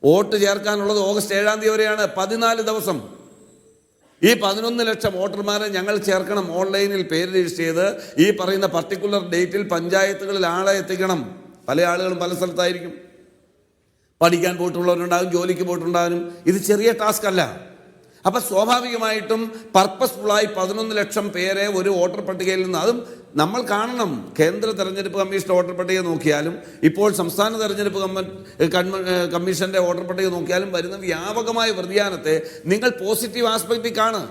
Vote ചേർക്കാനുള്ളത് August 7-ാം തീയതി വരെയാണ്, 14 ദിവസം. ഈ 11 ലക്ഷം വോട്ടർമാരെ ഞങ്ങൾ ചേർക്കണം. ഓൺലൈനിൽ പേര് രജിസ്റ്റർ ചെയ്ത് ഈ പറയുന്ന പർട്ടിക്കുലർ ഡേറ്റിൽ പഞ്ചായത്തുകളിൽ ആളെ എത്തിക്കണം. പല ആളുകളും പല സ്ഥലത്തായിരിക്കും, പഠിക്കാൻ പോയിട്ടുള്ളവരുണ്ടാകും, ജോലിക്ക് പോയിട്ടുണ്ടാകും. ഇത് ചെറിയ ടാസ്ക് അല്ല. അപ്പം സ്വാഭാവികമായിട്ടും പർപ്പസ്ഫുള്ളായി 11 ലക്ഷം പേരെ ഒരു വോട്ടർ പട്ടികയിൽ നിന്ന്, അതും നമ്മൾ കാണണം. കേന്ദ്ര തെരഞ്ഞെടുപ്പ് കമ്മീഷൻ്റെ വോട്ടർ പട്ടിക നോക്കിയാലും ഇപ്പോൾ സംസ്ഥാന തെരഞ്ഞെടുപ്പ് കമ്മീഷൻ്റെ വോട്ടർ പട്ടിക നോക്കിയാലും വരുന്ന വ്യാപകമായ വ്യതിയാനത്തെ നിങ്ങൾ പോസിറ്റീവ് ആസ്പെക്റ്റിൽ കാണുക.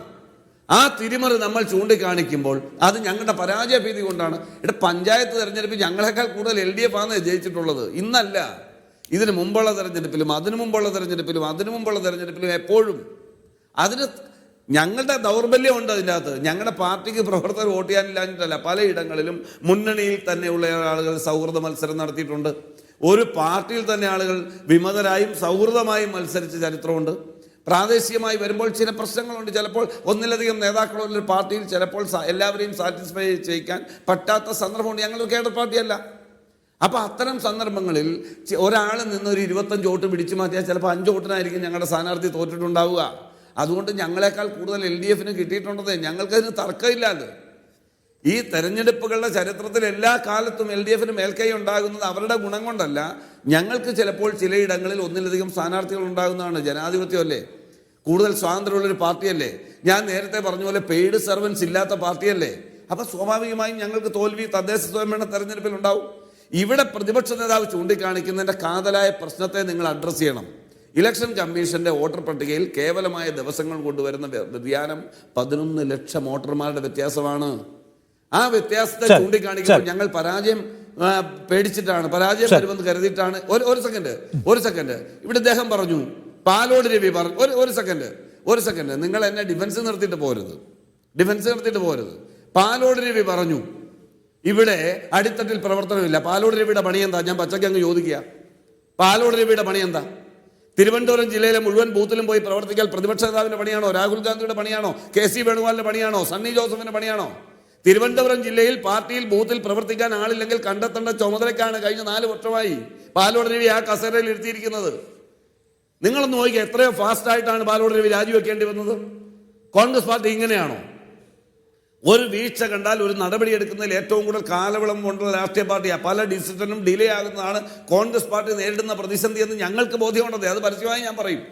ആ തിരിമറി നമ്മൾ ചൂണ്ടിക്കാണിക്കുമ്പോൾ അത് ഞങ്ങളുടെ പരാജയ ഭീതി കൊണ്ടാണ്. ഇവിടെ പഞ്ചായത്ത് തെരഞ്ഞെടുപ്പിൽ ഞങ്ങളെക്കാൾ കൂടുതൽ LDF ആണ് ജയിച്ചിട്ടുള്ളത്. ഇന്നല്ല, ഇതിന് മുമ്പുള്ള തെരഞ്ഞെടുപ്പിലും അതിനു മുമ്പുള്ള തെരഞ്ഞെടുപ്പിലും എപ്പോഴും. അതിന് ഞങ്ങളുടെ ദൗർബല്യമുണ്ട് അതിൻ്റെ അകത്ത്. ഞങ്ങളുടെ പാർട്ടിക്ക് പ്രവർത്തകർ വോട്ട് ചെയ്യാനില്ലാഞ്ഞിട്ടല്ല, പലയിടങ്ങളിലും മുന്നണിയിൽ തന്നെയുള്ള ആളുകൾ സൗഹൃദ മത്സരം നടത്തിയിട്ടുണ്ട്. ഒരു പാർട്ടിയിൽ തന്നെ ആളുകൾ വിമതരായും സൗഹൃദമായും മത്സരിച്ച ചരിത്രമുണ്ട്. പ്രാദേശികമായി വരുമ്പോൾ ചില പ്രശ്നങ്ങളുണ്ട്. ചിലപ്പോൾ ഒന്നിലധികം നേതാക്കളുള്ള ഒരു പാർട്ടിയിൽ ചിലപ്പോൾ എല്ലാവരെയും സാറ്റിസ്ഫൈ ചെയ്യിക്കാൻ പറ്റാത്ത സന്ദർഭമുണ്ട്. ഞങ്ങൾ കേഡർ പാർട്ടിയല്ല. അപ്പോൾ അത്തരം സന്ദർഭങ്ങളിൽ ഒരാൾ നിന്നൊരു 25 വോട്ട് പിടിച്ചു മാറ്റിയാൽ ചിലപ്പോൾ 5 വോട്ടിനായിരിക്കും ഞങ്ങളുടെ സ്ഥാനാർത്ഥി തോറ്റിട്ടുണ്ടാവുക. അതുകൊണ്ട് ഞങ്ങളെക്കാൾ കൂടുതൽ LDFന് കിട്ടിയിട്ടുണ്ടെന്നേ, ഞങ്ങൾക്കതിന് തർക്കമില്ലാതെ. ഈ തെരഞ്ഞെടുപ്പുകളുടെ ചരിത്രത്തിൽ എല്ലാ കാലത്തും LDFന് മേൽക്കൈ ഉണ്ടാകുന്നത് അവരുടെ ഗുണം കൊണ്ടല്ല. ഞങ്ങൾക്ക് ചിലപ്പോൾ ചിലയിടങ്ങളിൽ ഒന്നിലധികം സ്ഥാനാർത്ഥികൾ ഉണ്ടാകുന്നതാണ്. ജനാധിപത്യമല്ലേ, കൂടുതൽ സ്വാതന്ത്ര്യമുള്ളൊരു പാർട്ടിയല്ലേ. ഞാൻ നേരത്തെ പറഞ്ഞ പോലെ പെയ്ഡ് സർവൻസ് ഇല്ലാത്ത പാർട്ടിയല്ലേ. അപ്പോൾ സ്വാഭാവികമായും ഞങ്ങൾക്ക് തോൽവി തദ്ദേശ സ്വയംഭരണ തെരഞ്ഞെടുപ്പിൽ ഉണ്ടാവും. ഇവിടെ പ്രതിപക്ഷ നേതാവ് ചൂണ്ടിക്കാണിക്കുന്നതിൻ്റെ കാതലായ പ്രശ്നത്തെ നിങ്ങൾ അഡ്രസ്സ് ചെയ്യണം. ഇലക്ഷൻ കമ്മീഷന്റെ വോട്ടർ പട്ടികയിൽ കേവലമായ ദിവസങ്ങൾ കൊണ്ടുവരുന്ന വ്യതിയാനം 11 ലക്ഷം വോട്ടർമാരുടെ വ്യത്യാസമാണ്. ആ വ്യത്യാസത്തെ ചൂണ്ടിക്കാണിക്കുമ്പോൾ ഞങ്ങൾ പരാജയം പേടിച്ചിട്ടാണ്, പരാജയം വരുമെന്ന് കരുതിയിട്ടാണ്. ഒരു സെക്കൻഡ് ഇവിടെ ഇദ്ദേഹം പറഞ്ഞു, പാലോട് രവി പറഞ്ഞു. ഒരു സെക്കൻഡ് നിങ്ങൾ എന്നെ ഡിഫൻസ് നിർത്തിയിട്ട് പോരുത്. പാലോട് രവി പറഞ്ഞു ഇവിടെ അടിത്തട്ടിൽ പ്രവർത്തനമില്ല. പാലോട് രവിയുടെ പണി എന്താ? ഞാൻ പച്ചയ്ക്ക് അങ്ങ് ചോദിക്കുക. പാലോട് രവിയുടെ പണി എന്താ? തിരുവനന്തപുരം ജില്ലയിലെ മുഴുവൻ ബൂത്തിലും പോയി പ്രവർത്തിക്കാൻ പ്രതിപക്ഷ നേതാവിന്റെ പണിയാണോ? രാഹുൽ ഗാന്ധിയുടെ പണിയാണോ? KC വേണുഗോപാലിന്റെ പണിയാണോ? സണ്ണി ജോസഫിന്റെ പണിയാണോ? തിരുവനന്തപുരം ജില്ലയിൽ പാർട്ടിയിൽ ബൂത്തിൽ പ്രവർത്തിക്കാൻ ആളില്ലെങ്കിൽ കണ്ടെത്തേണ്ട ചുമതലക്കാണ് കഴിഞ്ഞ 4 വർഷമായി പാലോട് രവി ആ കസേരയിൽ ഇരുത്തിയിരിക്കുന്നത്. നിങ്ങളൊന്ന് നോക്കിയാൽ എത്രയോ ഫാസ്റ്റായിട്ടാണ് പാലോട് രവി രാജിവെക്കേണ്ടി വന്നത്. കോൺഗ്രസ് പാർട്ടി ഇങ്ങനെയാണോ? ഒരു വീഴ്ച കണ്ടാൽ ഒരു നടപടി എടുക്കുന്നതിൽ ഏറ്റവും കൂടുതൽ കാലവിളംബം കൊണ്ടുള്ള രാഷ്ട്രീയ പാർട്ടിയാണ്. പല ഡിസിഷനും ഡിലേ ആകുന്നതാണ് കോൺഗ്രസ് പാർട്ടി നേരിടുന്ന പ്രതിസന്ധി എന്ന് ഞങ്ങൾക്ക് ബോധ്യമുണ്ടത്. അത് പരസ്യമായി ഞാൻ പറയും.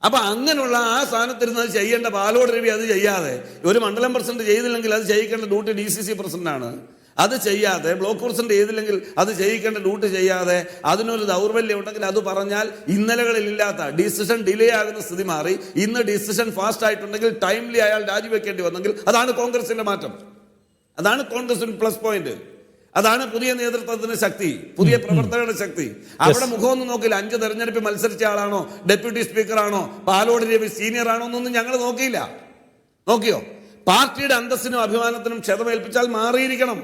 അപ്പം അങ്ങനെയുള്ള ആ സ്ഥാനത്തിരുന്നത് ചെയ്യേണ്ട പാലോട് രവി അത് ചെയ്യാതെ, ഒരു മണ്ഡലം പ്രസിഡന്റ് ചെയ്തില്ലെങ്കിൽ അത് ചെയ്യിക്കേണ്ട ഡ്യൂട്ടി DCC പ്രസിഡന്റാണ്. അത് ചെയ്യാതെ, ബ്ലോക്ക് പ്രസിഡന്റ് ചെയ്തില്ലെങ്കിൽ അത് ചെയ്യിക്കേണ്ട ഡ്യൂട്ടി ചെയ്യാതെ, അതിനൊരു ദൗർബല്യം ഉണ്ടെങ്കിൽ അത് പറഞ്ഞാൽ ഇന്നലകളിലില്ലാത്ത ഡിസിഷൻ ഡിലേ ആകുന്ന സ്ഥിതി മാറി. ഇന്ന് ഡിസിഷൻ ഫാസ്റ്റ് ആയിട്ടുണ്ടെങ്കിൽ ടൈംലി അയാൾ രാജിവെക്കേണ്ടി വന്നെങ്കിൽ അതാണ് കോൺഗ്രസിന്റെ മാറ്റം, അതാണ് കോൺഗ്രസിന് പ്ലസ് പോയിന്റ്, അതാണ് പുതിയ നേതൃത്വത്തിന്റെ ശക്തി, പുതിയ പ്രവർത്തകരുടെ ശക്തി. അവിടെ മുഖമൊന്നും നോക്കില്ല. 5 തെരഞ്ഞെടുപ്പിൽ മത്സരിച്ച ആളാണോ, ഡെപ്യൂട്ടി സ്പീക്കറാണോ, പാലോട് രവി സീനിയർ ആണോ എന്നൊന്നും ഞങ്ങൾ നോക്കിയോ? പാർട്ടിയുടെ അന്തസ്സിനും അഭിമാനത്തിനും ക്ഷതമേൽപ്പിച്ചാൽ മാറിയിരിക്കണം.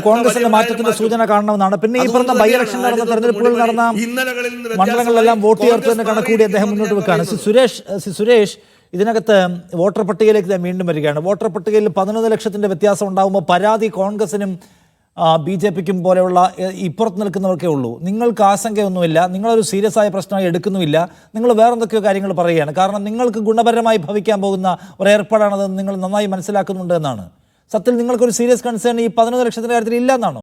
കോൺഗ്രസിന്റെ മാറ്റത്തിന്റെ സൂചന കാണണമെന്നാണ്. പിന്നെ ഈ പറഞ്ഞ ബൈ ഇലക്ഷൻ നടന്ന തെരഞ്ഞെടുപ്പുകളിൽ നടന്ന മണ്ഡലങ്ങളിലെല്ലാം വോട്ട് ചേർത്തതിന്റെ കണക്കുകൂടി അദ്ദേഹം മുന്നോട്ട് വെക്കുകയാണ്. സുരേഷ്, ഇതിനകത്ത് വോട്ടർ പട്ടികയിലേക്ക് ഞാൻ വീണ്ടും വരികയാണ്. വോട്ടർ പട്ടികയിൽ 11 ലക്ഷത്തിന്റെ വ്യത്യാസം ഉണ്ടാകുമ്പോൾ പരാതി കോൺഗ്രസിനും BJPക്കും പോലെയുള്ള ഇപ്പുറത്ത് നിൽക്കുന്നവർക്കേ ഉള്ളൂ. നിങ്ങൾക്ക് ആശങ്കയൊന്നുമില്ല, നിങ്ങളൊരു സീരിയസ് ആയ പ്രശ്നമായി എടുക്കുന്നുമില്ല, നിങ്ങൾ വേറെന്തൊക്കെയോ കാര്യങ്ങൾ പറയുകയാണ്. കാരണം നിങ്ങൾക്ക് ഗുണപരമായി ഭവിക്കാൻ പോകുന്ന ഒരു ഏർപ്പാടാണത് നിങ്ങൾ നന്നായി മനസ്സിലാക്കുന്നുണ്ട് എന്നാണ്. സത്യത്തിൽ നിങ്ങൾക്കൊരു സീരിയസ് കൺസേൺ ഈ 11 ലക്ഷത്തിന്റെ കാര്യത്തിൽ ഇല്ല എന്നാണോ?